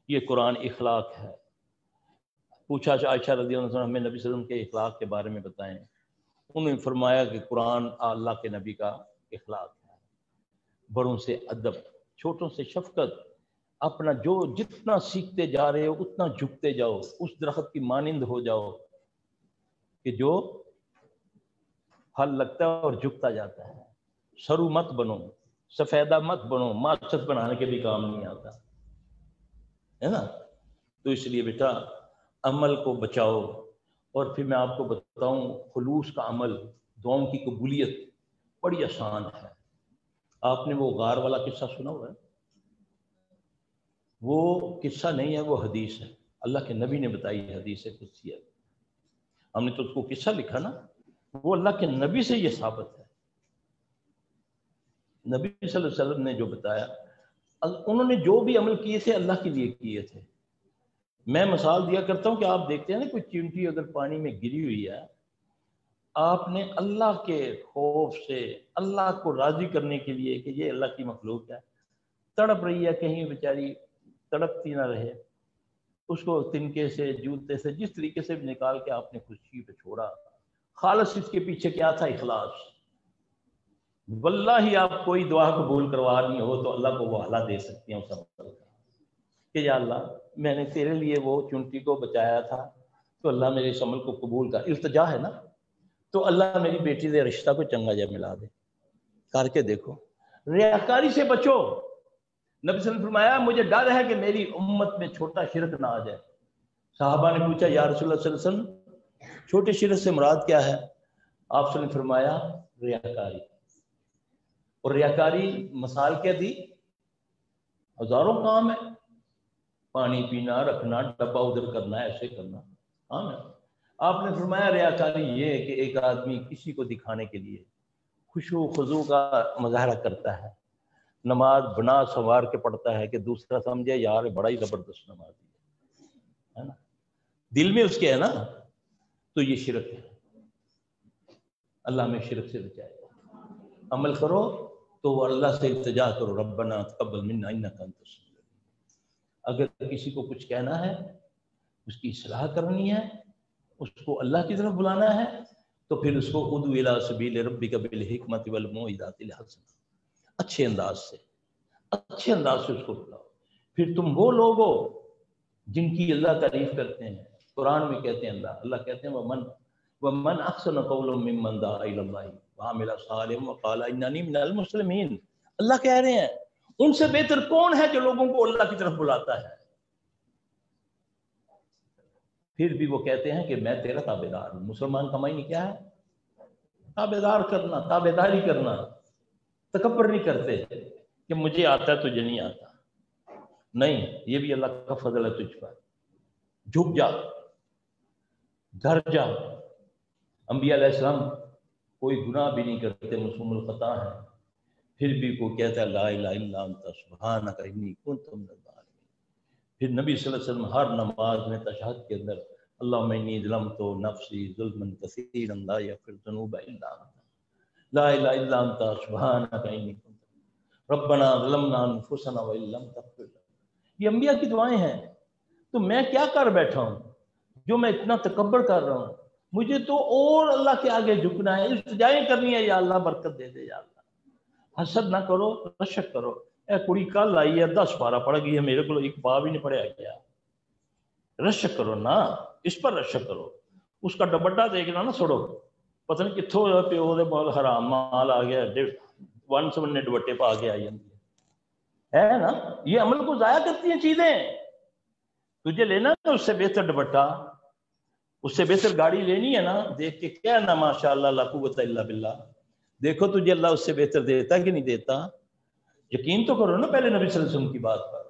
یہ قرآن اخلاق ہے. پوچھا عائشہ رضی اللہ عنہ ہمیں نبی صلی اللہ علیہ وسلم کے اخلاق کے بارے میں بتائیں. انہوں نے فرمایا کہ قرآن اللہ کے نبی کا اخلاق ہے. بڑوں سے ادب، چھوٹوں سے شفقت، اپنا جو جتنا سیکھتے جا رہے ہو اتنا جھکتے جاؤ، اس درخت کی مانند ہو جاؤ کہ جو پھل لگتا ہے اور جھکتا جاتا ہے. سرو مت بنو، سفیدہ مت بنو، ماچس بنانے کے بھی کام نہیں آتا ہے نا. تو اس لیے بیٹا عمل کو بچاؤ. اور پھر میں آپ کو بتاؤں خلوص کا عمل، دعاؤں کی قبولیت بڑی آسان ہے. آپ نے وہ غار والا قصہ سنا ہوا ہے؟ وہ قصہ نہیں ہے، وہ حدیث ہے، اللہ کے نبی نے بتائی ہے، حدیث قدسی ہے. ہم نے تو اس کو قصہ لکھا نا، وہ اللہ کے نبی سے یہ ثابت ہے. نبی صلی اللہ علیہ وسلم نے جو بتایا، انہوں نے جو بھی عمل کیے تھے اللہ کے لیے کیے تھے. میں مثال دیا کرتا ہوں کہ آپ دیکھتے ہیں نا کوئی چیونٹی اگر پانی میں گری ہوئی ہے، آپ نے اللہ کے خوف سے اللہ کو راضی کرنے کے لیے کہ یہ اللہ کی مخلوق ہے، تڑپ رہی ہے، کہیں بیچاری تڑپتی نہ رہے، اس کو تنکے سے جوتے سے جس طریقے سے بھی نکال کے آپ نے خوشی پہ چھوڑا. خالص اس کے پیچھے کیا تھا؟ اخلاص. واللہ آپ کوئی دعا قبول کروانی ہو تو اللہ کو وہ حالہ دے سکتی ہیں اس عمل کا کہ یا اللہ میں نے تیرے لیے وہ چونٹی کو بچایا تھا تو اللہ میرے اس عمل کو قبول کر. التجا ہے نا، تو اللہ میری بیٹی دے رشتہ کو چنگا جا ملا دے. کر کے دیکھو. ریاکاری سے بچو. نبی صلی اللہ علیہ وسلم نے فرمایا مجھے ڈر ہے کہ میری امت میں چھوٹا شرک نہ آ جائے. صحابہ نے پوچھا یا رسول اللہ صلی اللہ علیہ وسلم چھوٹے شرک سے مراد کیا ہے؟ آپ صلی اللہ علیہ وسلم نے فرمایا ریاکاری. اور ریاکاری مثال کیا دی؟ ہزاروں کام ہے، پانی پینا، رکھنا، ڈبہ ادھر کرنا، ایسے کرنا کام ہے. آپ نے فرمایا ریاکاری یہ کہ ایک آدمی کسی کو دکھانے کے لیے خشوع و خضوع کا مظاہرہ کرتا ہے، نماز بنا سنوار کے پڑھتا ہے کہ دوسرا سمجھے یار بڑا ہی زبردست نماز ہے نا، دل میں اس کے ہے نا، تو یہ شرک ہے. اللہ میں شرک سے بچائے. عمل کرو تو وہ اللہ سے التجا کرو، ربنا تقبل منا انک انت السمیع العلیم. اگر کسی کو کچھ کہنا ہے، اس کی اصلاح کرنی ہے، اس کو اللہ کی طرف بلانا ہے، تو پھر اس کو ادعو الی سبیل ربک بالحکمۃ والموعظۃ الحسنہ، اچھے انداز سے اس کو بلاؤ. پھر تم وہ لوگ ہو جن کی اللہ تعریف کرتے ہیں. قرآن میں کہتے ہیں اللہ کہتے ہیں ومن احسن قولا ممن دعا الی اللہ وعمل صالحا وقال اننی من المسلمین. اللہ کہہ رہے ہیں ان سے بہتر کون ہے جو لوگوں کو اللہ کی طرف بلاتا ہے. پھر بھی وہ کہتے ہیں کہ میں تیرا تابعدار ہوں. مسلمان کا معنی کیا ہے؟ تابعدار کرنا، تابعداری کرنا. تکبر نہیں کرتے کہ مجھے آتا ہے تجھے نہیں آتا. نہیں، یہ بھی اللہ کا فضل ہے تجھ پر. جھک جا، ڈر جا. انبیاء علیہ السلام کوئی گناہ بھی نہیں کرتے، معصوم الخطا ہے، پھر بھی کو کہتا ہے لا الہ الا انت سبحانک انی کنت من الظالمین. پھر نبی صلی اللہ علیہ وسلم ہر نماز میں تشہد کے اندر اللہم انی ظلمت نفسی ظلما کثیرا لا یغفر الذنوب الا انت لا الہ الا انت سبحانک انی کنت ربنا ظلمنا انفسنا وان لم تغفر لنا. یہ انبیاء کی دعائیں ہیں. تو میں کیا کر بیٹھا ہوں جو میں اتنا تکبر کر رہا ہوں؟ مجھے تو اور اللہ کے آگے جھکنا ہے، التجائیں کرنی ہے، یا اللہ برکت دے دے، یا اللہ. حسد نہ کرو، رشک کرو. اے کڑی کل آئی ہے 10 پارا پڑھ گئی ہے، میرے کو ایک پا بھی نہیں پڑھیا گیا. رشک کرو نا، اس پر رشک کرو. اس کا ڈبڈا دیکھنا نہ چھوڑو، پتہ نہیں کتوں پیو دے بول حرام مال آ گیا، 1 نے دوپٹے پا کے آئی ہے نا. یہ عمل کو ضائع کرتی ہیں چیزیں. تجھے لینا ہے اس سے بہتر دوپٹہ، اس سے بہتر گاڑی لینی ہے نا، دیکھ کے کیا نا ماشاء اللہ لا قوت الا باللہ. دیکھو تجھے اللہ اس سے بہتر دیتا کہ نہیں دیتا. یقین تو کرو نا پہلے نبی صلی اللہ علیہ وسلم کی بات پر.